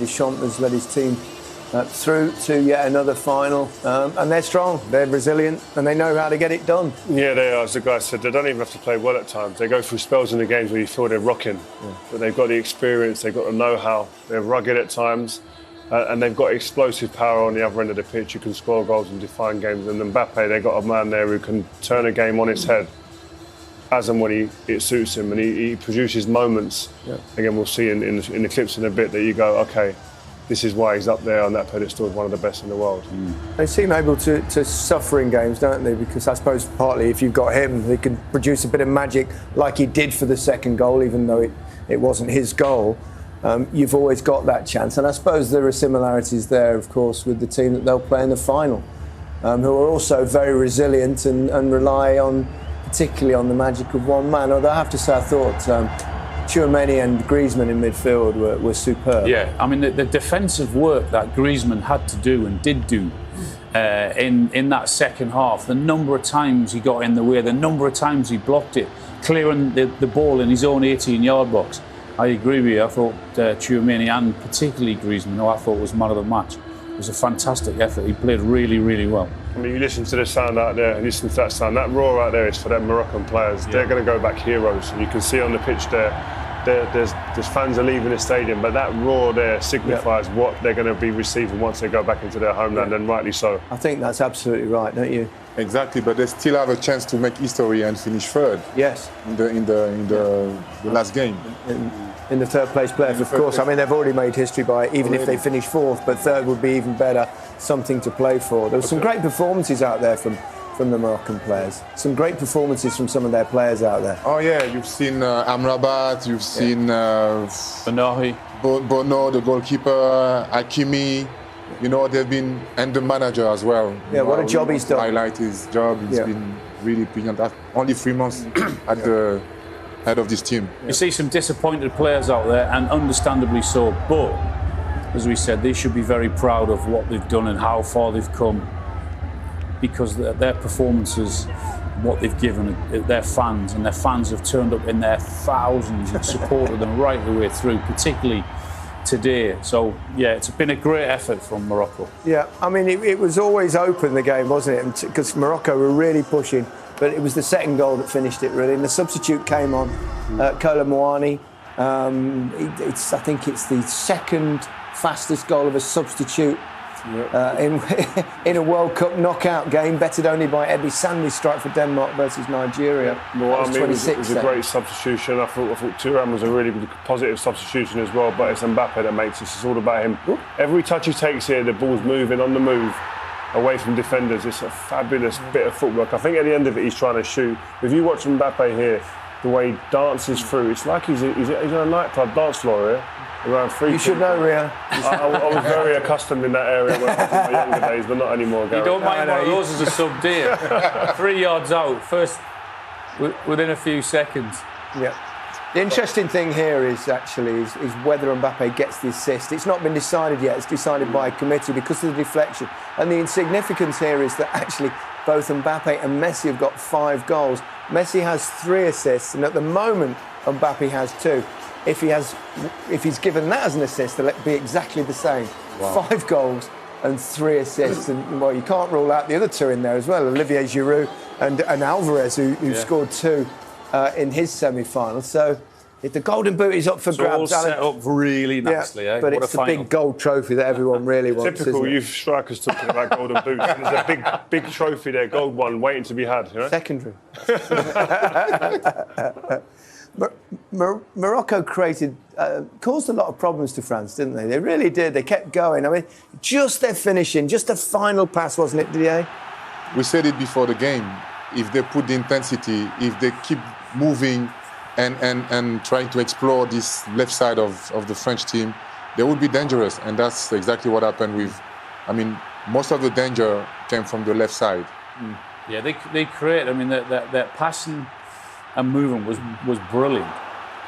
Deschamps has led his team through to yet another final, and they're strong, they're resilient, and they know how to get it done. Yeah, they are. As the guy said, they don't even have to play well at times. They go through spells in the games where you feel they're rocking, but they've got the experience, they've got the know-how, they're rugged at times, and they've got explosive power on the other end of the pitch who can score goals and define games. And Mbappe, they've got a man there who can turn a game on its head as and when it suits him, and he produces moments. Again, we'll see in the clips in a bit that you go, okay, this is why he's up there on that pedestal as one of the best in the world. They seem able to suffer in games, don't they? Because I suppose partly if you've got him, he can produce a bit of magic like he did for the second goal, even though it wasn't his goal. You've always got that chance. And I suppose there are similarities there, of course, with the team that they'll play in the final, who are also very resilient and rely on, particularly on the magic of one man. Although I have to say, I thought Tchouaméni and Griezmann in midfield were superb. Yeah, I mean, the defensive work that Griezmann had to do and did do in that second half, the number of times he got in the way, the number of times he blocked it, clearing the ball in his own 18-yard box. I agree with you. I thought Tchouaméni and particularly Griezmann, who I thought was man of the match, it was a fantastic effort. He played really, really well. I mean, you listen to the sound out there, and listen to that sound. That roar out there is for them Moroccan players. They're going to go back heroes, and you can see on the pitch there's fans are leaving the stadium, but that roar there signifies what they're going to be receiving once they go back into their homeland, and rightly so. I think that's absolutely right, don't you? Exactly, but they still have a chance to make history and finish third. Yes. In the last game. In the third place playoff, of course. I mean, they've already made history by it, even if they finish fourth, but third would be even better, something to play for. There were some great performances out there from the Moroccan players. Some great performances from some of their players out there. Oh yeah, you've seen MRBEAR, you've seen Bono, the goalkeeper, Hakimi. You know, they've been, and the manager as well. Yeah, what a job he's done. Highlight his job. He's been really brilliant. Only 3 months at the head of this team. You see some disappointed players out there, and understandably so, but as we said, they should be very proud of what they've done and how far they've come, because their performances, what they've given their fans, and their fans have turned up in their thousands and supported them right the way through, particularly today. So yeah, it's been a great effort from Morocco. Yeah, I mean, it was always open, the game, wasn't it? Because Morocco were really pushing, but it was the second goal that finished it, really. And the substitute came on, Kola Muani. I think it's the second fastest goal of a substitute in a World Cup knockout game, bettered only by Ebby Sandy's strike for Denmark versus Nigeria. Well, I mean, it was a great substitution. I thought Thuram was a really good, positive substitution as well, but it's Mbappe that makes this. It's all about him. Ooh. Every touch he takes here, the ball's moving on the move, away from defenders. It's a fabulous bit of footwork. I think at the end of it, he's trying to shoot. If you watch Mbappe here, the way he dances through, it's like he's on a nightclub dance floor here. Around free. You should know, Ria. I was very accustomed in that area when I was in my younger days, but not anymore, Gary. You don't mind one of those as a sub, do you? 3 yards out, first within a few seconds. Yeah. The interesting thing here is whether Mbappe gets the assist. It's not been decided yet. It's decided by a committee because of the deflection. And the insignificance here is that actually both Mbappe and Messi have got 5 goals. Messi has 3 assists, and at the moment Mbappe has 2. If he's given that as an assist, they'll be exactly the same. Wow. 5 goals and 3 assists, and well, you can't rule out the other 2 in there as well. Olivier Giroud and Alvarez, who scored 2 in his semi-final. So if the Golden Boot is up for grabs, all set up really nicely. But it's the big gold trophy that everyone really wants. Typical youth strikers talking about Golden Boots. There's a big trophy there, gold one, waiting to be had. You know? Secondary. Morocco caused a lot of problems to France, didn't they? They really did. They kept going. I mean, just their finishing, just a final pass, wasn't it, Didier? We said it before the game. If they put the intensity, if they keep moving and trying to explore this left side of the French team, they would be dangerous. And that's exactly what happened with, I mean, most of the danger came from the left side. Yeah, they create, I mean, their passing and movement was brilliant,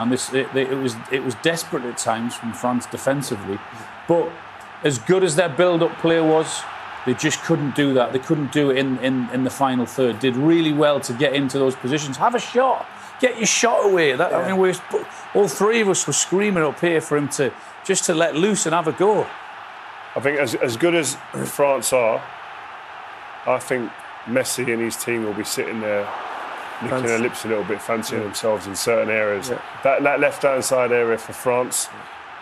and it was desperate at times from France defensively, but as good as their build-up play was, they just couldn't do that. They couldn't do it in the final third. Did really well to get into those positions. Have a shot, get your shot away. I mean, all 3 of us were screaming up here for him to just to let loose and have a go. I think as good as France are, I think Messi and his team will be sitting there licking their lips a little bit, fancying themselves in certain areas. Yeah. That left-hand side area for France,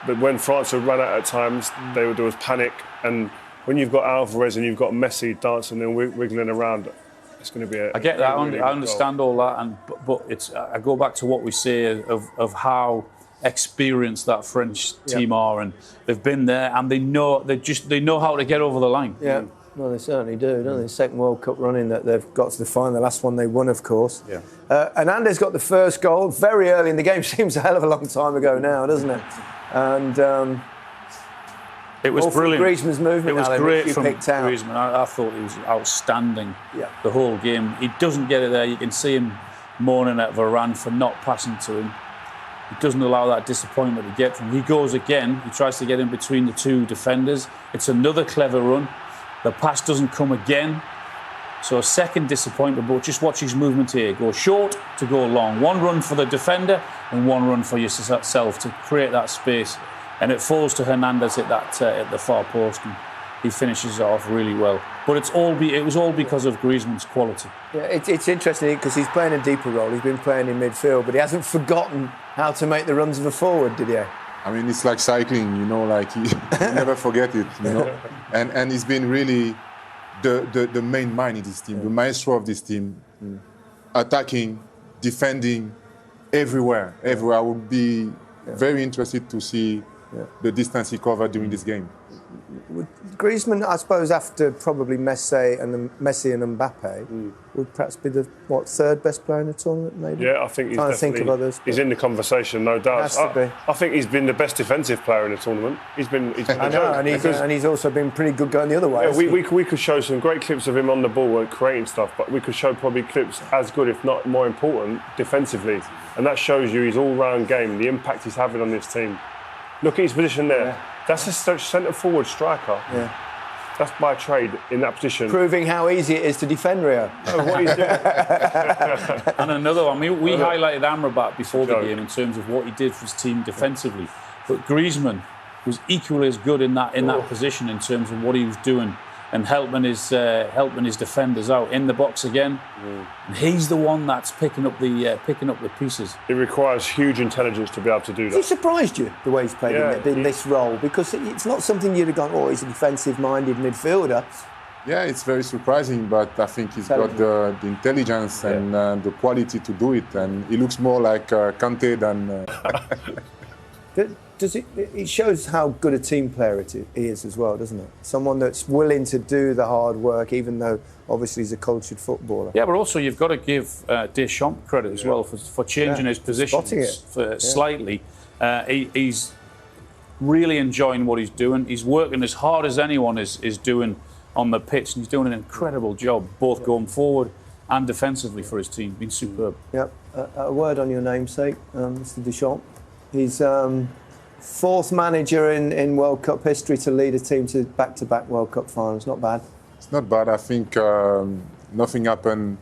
but when France would run out at times, there was panic. And when you've got Alvarez and you've got Messi dancing and wiggling around, it's going to be I get that. I understand all that, but it's. I go back to what we say of how experienced that French team are, and they've been there and they know how to get over the line. Yeah. Well, they certainly do, don't they? Second World Cup running that they've got to the final. The last one they won, of course. Yeah. Hernandez got the first goal very early in the game. Seems a hell of a long time ago now, doesn't it? And it was brilliant. Griezmann's movement. It was Alan, great from Griezmann. I thought he was outstanding. Yeah. The whole game. He doesn't get it there. You can see him moaning at Varane for not passing to him. He doesn't allow that disappointment to get from him. He goes again. He tries to get in between the two defenders. It's another clever run. The pass doesn't come again. So a second disappointment, but just watch his movement here. Go short to go long. One run for the defender and one run for yourself to create that space. And it falls to Hernandez at the far post, and he finishes it off really well. But it was all because of Griezmann's quality. Yeah, it's interesting because he's playing a deeper role. He's been playing in midfield, but he hasn't forgotten how to make the runs of a forward, did he? I mean, it's like cycling, you know, like you never forget it, you know. And he's been really the main mind in this team, the maestro of this team, attacking, defending, everywhere. I would be very interested to see the distance he covered during this game. Griezmann, I suppose, after probably Messi and Mbappe, would perhaps be the third best player in the tournament, maybe. Yeah, I think he's trying to think of others. He's in the conversation, no doubt. Has to be. I think he's been the best defensive player in the tournament. He's been I know, and he's also been pretty good going the other way. Yeah, we could show some great clips of him on the ball and creating stuff, but we could show probably clips as good, if not more important, defensively. And that shows you his all-round game, the impact he's having on this team. Look at his position there. Yeah. That's a centre-forward striker. Yeah. That's by trade in that position. Proving how easy it is to defend Rio. What he's doing. And another one, we highlighted Amrabat before the game in terms of what he did for his team defensively. But Griezmann was equally as good in that position in terms of what he was doing and helping his defenders out in the box again. And he's the one that's picking up the pieces. It requires huge intelligence to be able to do that. Has he surprised you the way he's played in this role? Because it's not something you'd have gone, oh, he's a defensive-minded midfielder. Yeah, it's very surprising, but I think he's got the intelligence and the quality to do it, and he looks more like Kante than. It shows how good a team player he is as well, doesn't it? Someone that's willing to do the hard work, even though obviously he's a cultured footballer. Yeah, but also you've got to give Deschamps credit as well for changing his positions slightly. He's really enjoying what he's doing. He's working as hard as anyone is doing on the pitch, and he's doing an incredible job, both going forward and defensively for his team. Been superb. Yep. A word on your namesake, Mr. Deschamps. He's fourth manager in World Cup history to lead a team to back-to-back World Cup finals. Not bad. It's not bad. I think nothing happened.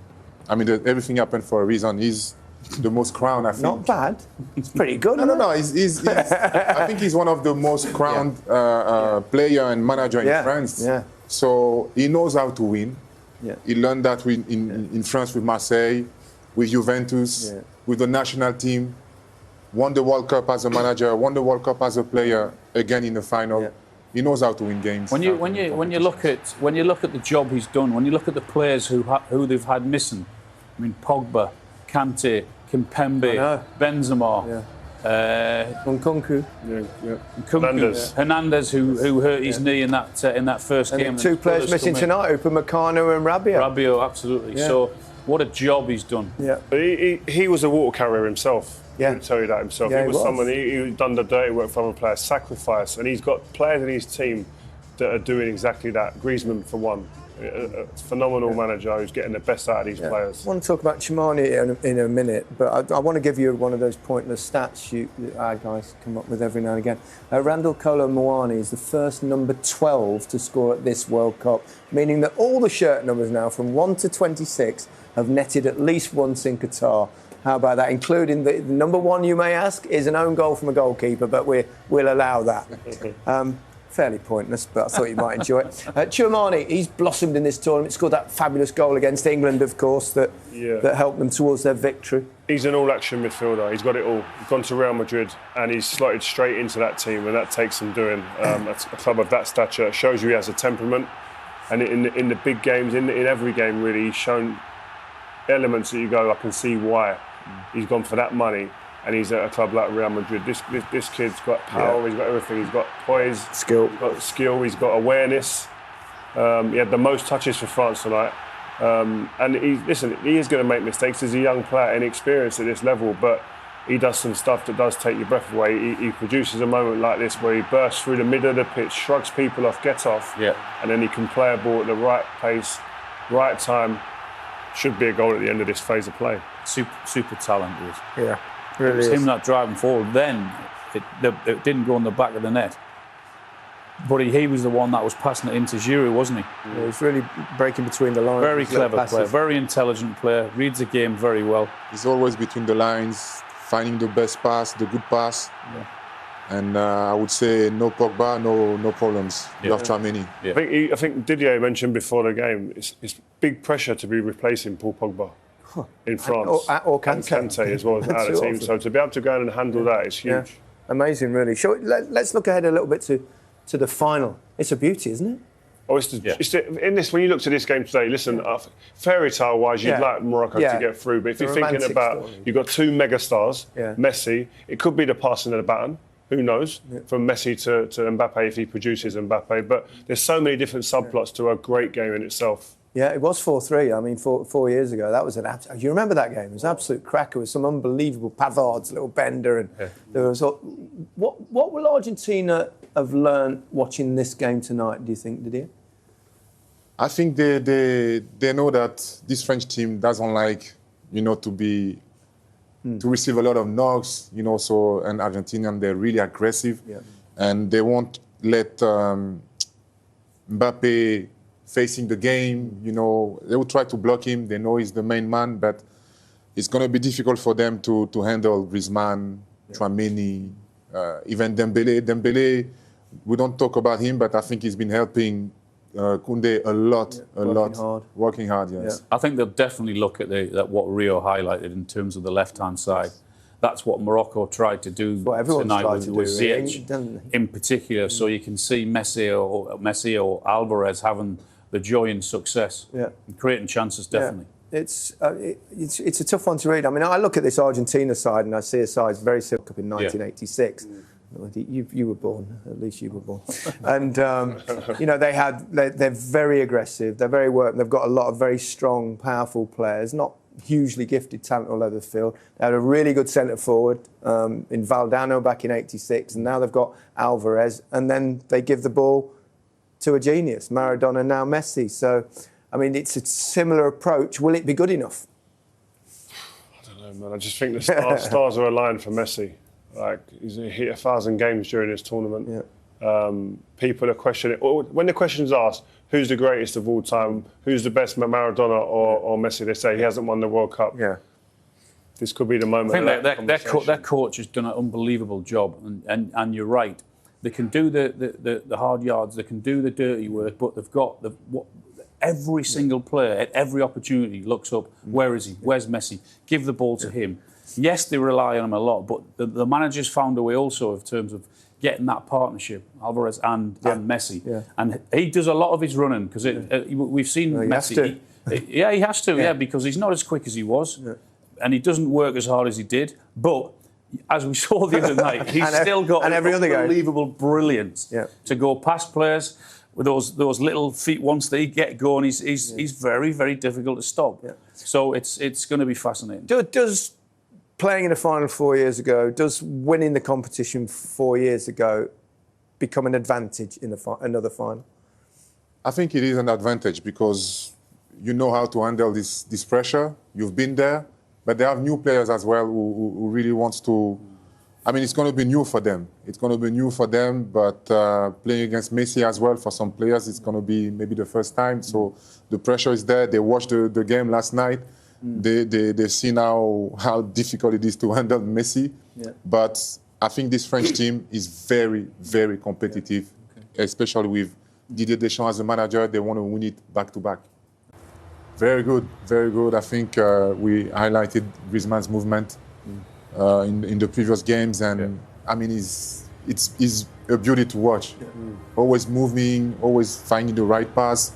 I mean, everything happened for a reason. He's the most crowned, I think. Not bad. It's pretty good. No. He's I think he's one of the most crowned player and manager in France. Yeah. So he knows how to win. Yeah. He learned that in France with Marseille, with Juventus, with the national team. Won the World Cup as a manager, won the World Cup as a player, again in the final. Yeah. He knows how to win games. When you look at the job he's done, when you look at the players who they've had missing, I mean Pogba, Kante, Kimpembe, Benzema, Nkunku, Hernandez, who hurt his knee in that first game. And two players missing tonight, Upamecano and Rabiot. Rabiot, absolutely. Yeah. So what a job he's done. Yeah. But he was a water carrier himself. Yeah. He would tell you that himself. Yeah, he was someone who'd done the dirty work for other players, sacrifice, and he's got players in his team that are doing exactly that. Griezmann, for one, a phenomenal manager who's getting the best out of these players. I want to talk about Chimani in a minute, but I want to give you one of those pointless stats our guys come up with every now and again. Randall Kolo Muani is the first number 12 to score at this World Cup, meaning that all the shirt numbers now from 1 to 26 have netted at least once in Qatar. How about that? Including the number one, you may ask, is an own goal from a goalkeeper, but we'll allow that. Fairly pointless, but I thought you might enjoy it. Tchouameni, he's blossomed in this tournament. Scored that fabulous goal against England, of course, that helped them towards their victory. He's an all-action midfielder. He's got it all. He's gone to Real Madrid and he's slotted straight into that team, and that takes some doing. A club of that stature. It shows you he has a temperament, and in the big games, in every game really, he's shown elements that you go, I can see why he's gone for that money. And he's at a club like Real Madrid. This kid's got power, he's got everything. He's got poise, he's got awareness. He had the most touches for France tonight. And he is going to make mistakes. He's a young player, inexperienced at this level, but he does some stuff that does take your breath away. He produces a moment like this where he bursts through the middle of the pitch, shrugs people off, gets off, and then he can play a ball at the right pace, right time. Should be a goal at the end of this phase of play. Super talented. Yeah. Really it was him that driving forward. Then it didn't go on the back of the net. But he was the one that was passing it into Shearer, wasn't he? Yeah, he was really breaking between the lines. Very clever player, very intelligent player, reads the game very well. He's always between the lines, finding the best pass, the good pass. Yeah. And I would say no Pogba, no problems. You have Tchouameni. Yeah. I think Didier mentioned before the game, it's big pressure to be replacing Paul Pogba. In France, or Kante as well as out of the team. So to be able to go in and handle that is huge. Yeah. Amazing, really. Let's look ahead a little bit to the final. It's a beauty, isn't it? Oh, in this. When you look to this game today, listen, fairy tale wise, you'd like Morocco to get through. But if you're thinking about, you've got two megastars, Messi. It could be the passing of the baton. Who knows? From Messi to Mbappe if he produces Mbappe. But there's so many different subplots to a great game in itself. Yeah, it was 4-3. I mean, 4 years ago, that was an absolute... You remember that game? It was an absolute cracker with some unbelievable Pavard's little bender. And there was... What will Argentina have learned watching this game tonight, do you think, Didier? I think they know that this French team doesn't like, to receive a lot of knocks, and Argentinian, they're really aggressive. Yeah. And they won't let Mbappe... facing the game, they will try to block him. They know he's the main man, but it's going to be difficult for them to handle Griezmann, Tchouameni, even Dembélé. Dembélé, we don't talk about him, but I think he's been helping Koundé a lot. Working hard, yes. Yeah. I think they'll definitely look at what Rio highlighted in terms of the left-hand side. That's what Morocco tried to do tonight with Ziyech in particular. So you can see Messi or Alvarez having the joy and success, and creating chances, definitely. Yeah. It's a tough one to read. I mean, I look at this Argentina side and I see a side very similar up in 1986. You were born, at least you were born. And, they're very aggressive, they're very working, they've got a lot of very strong, powerful players, not hugely gifted talent all over the field. They had a really good centre forward in Valdano back in '86, and now they've got Alvarez, and then they give the ball to a genius, Maradona, now Messi. So, I mean, it's a similar approach. Will it be good enough? I don't know, man. I just think the stars are aligned for Messi. Like, he's hit 1,000 games during this tournament. Yeah. People are questioning, when the question's asked, who's the greatest of all time, who's the best, Maradona or Messi, they say he hasn't won the World Cup. Yeah. This could be the moment. I think their coach has done an unbelievable job, and you're right. They can do the hard yards, they can do the dirty work, but they've got every single player at every opportunity looks up. Where is he? Where's Messi? Give the ball to him. Yes, they rely on him a lot, but the manager's found a way also in terms of getting that partnership, Alvarez and Messi. Yeah. And he does a lot of his running because we've seen Messi. He has to, because he's not as quick as he was, and he doesn't work as hard as he did, but. As we saw the other night, he's still got unbelievable brilliance to go past players with those little feet. Once they get going, he's very, very difficult to stop. Yeah. So it's going to be fascinating. Does playing in a final 4 years ago, does winning the competition 4 years ago become an advantage in another final? I think it is an advantage because you know how to handle this pressure. You've been there. But they have new players as well who really wants to... I mean, it's going to be new for them. But playing against Messi as well, for some players, it's going to be maybe the first time. So the pressure is there. They watched the game last night. They see now how difficult it is to handle Messi. Yeah. But I think this French team is very, very competitive, especially with Didier Deschamps as a manager. They want to win it back to back. Very good, very good. I think we highlighted Griezmann's movement in the previous games, and I mean, it's a beauty to watch. Always moving, always finding the right pass.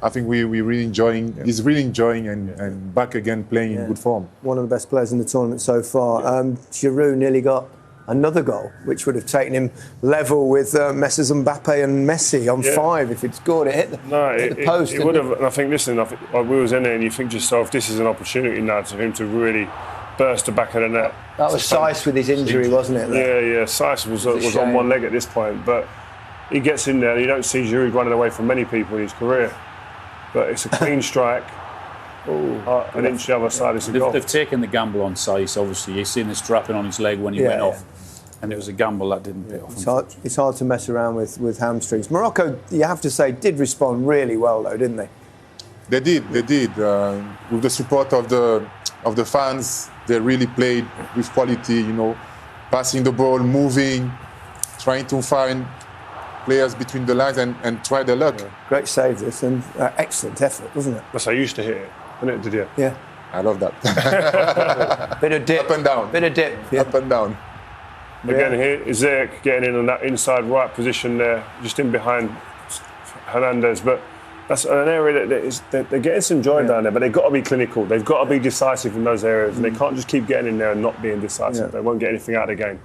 I think we're really enjoying. He's really enjoying and back again playing in good form. One of the best players in the tournament so far. Giroud nearly got another goal, which would have taken him level with Messi's Mbappe and Messi on 5 if he'd scored it. Hit the post. It would have. And I think, listen, we was in there, and you think to yourself, this is an opportunity now for him to really burst the back of the net. That was Saiss with his injury, wasn't it? Yeah. Saiss was on one leg at this point, but he gets in there. You don't see Giroud running away from many people in his career. But it's a clean strike. An inch the other side is a goal. They've taken the gamble on Saiss, obviously. You've seen the strapping on his leg when he went off. And it was a gamble that didn't pay off. It's hard to mess around with hamstrings. Morocco, you have to say, did respond really well, though, didn't they? They did. With the support of the fans, they really played with quality, you know, passing the ball, moving, trying to find players between the lines and try their luck. Great save this, and excellent effort, wasn't it? That's how you used to hit it, isn't it, Didier? Yeah. I love that. Bit of dip. Up and down. Bit of dip. Yeah. Up and down. Again, here is Ziyech getting in on that inside right position there, just in behind Hernandez. But that's an area that they're getting some joy down there, but they've got to be clinical. They've got to be decisive in those areas, and they can't just keep getting in there and not being decisive. They won't get anything out of the game.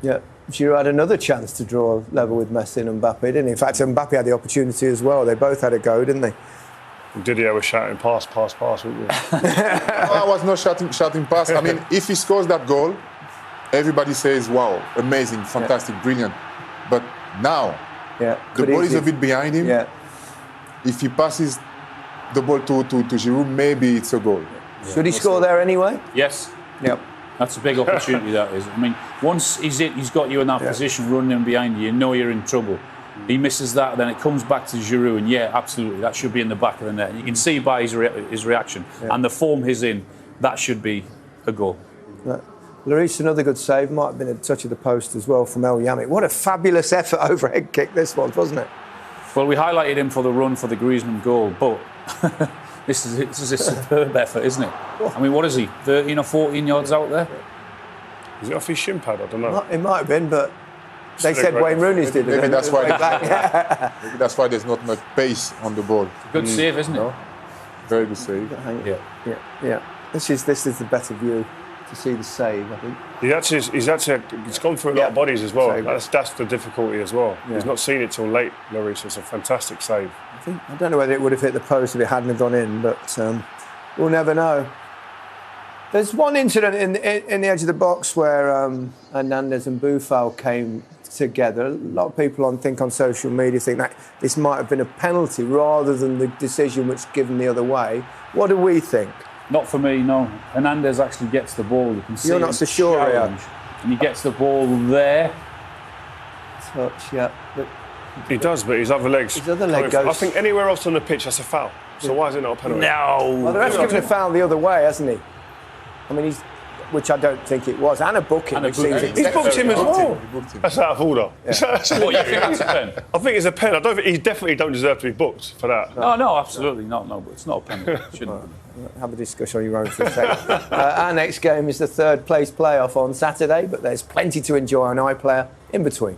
Yeah. Giroud had another chance to draw level with Messi and Mbappe, didn't he? In fact, Mbappe had the opportunity as well. They both had a go, didn't they? Didier was shouting, pass, wouldn't you? I was not shouting pass. I mean, if he scores that goal, everybody says, wow, amazing, fantastic, brilliant. But now, the ball is a bit behind him. Yeah. If he passes the ball to Giroud, maybe it's a goal. Should he score there anyway? Yes. Yep. That's a big opportunity, that is. I mean, once he's got you in that position, running in behind you, you know you're in trouble. He misses that, then it comes back to Giroud, and absolutely, that should be in the back of the net. You can see by his reaction and the form he's in, that should be a goal. Right. Lloris, another good save. Might have been a touch of the post as well from El Yamik. What a fabulous effort overhead kick this was, wasn't it? Well, we highlighted him for the run for the Griezmann goal, but this is a superb effort, isn't it? I mean, what is he, 13 or 14 yards out there? Is it off his shin pad? I don't know. It might have been, but they said Wayne Rooney's did it. Maybe that's why. Maybe that's why there's not much pace on the ball. Good save, isn't it? Very good save. Yeah. This is the better view to see the save, I think. He's gone through a lot of bodies as well. Save. That's the difficulty as well. He's not seen it till late, Lloris. It's a fantastic save. I don't know whether it would have hit the post if it hadn't gone in, but we'll never know. There's one incident in the edge of the box where Hernandez and Boufal came together. A lot of people think on social media think that this might have been a penalty rather than the decision which given the other way. What do we think? Not for me, no. Hernandez actually gets the ball. You can see. You're not so sure, and he gets the ball there. Touch, yeah. But he does, but his other leg goes. I think anywhere else on the pitch, that's a foul. So why is it not a penalty? No. Well, the ref's given a foul the other way, hasn't he? I mean, which I don't think it was, and a booking. He's booked him as well. That's out of order. Yeah. What, you think that's a pen? I think it's a pen. He definitely don't deserve to be booked for that. No, absolutely not. No, but it's not a penalty. It shouldn't be. Have a discussion on your own for a second. Our next game is the third place playoff on Saturday, but there's plenty to enjoy on iPlayer in between.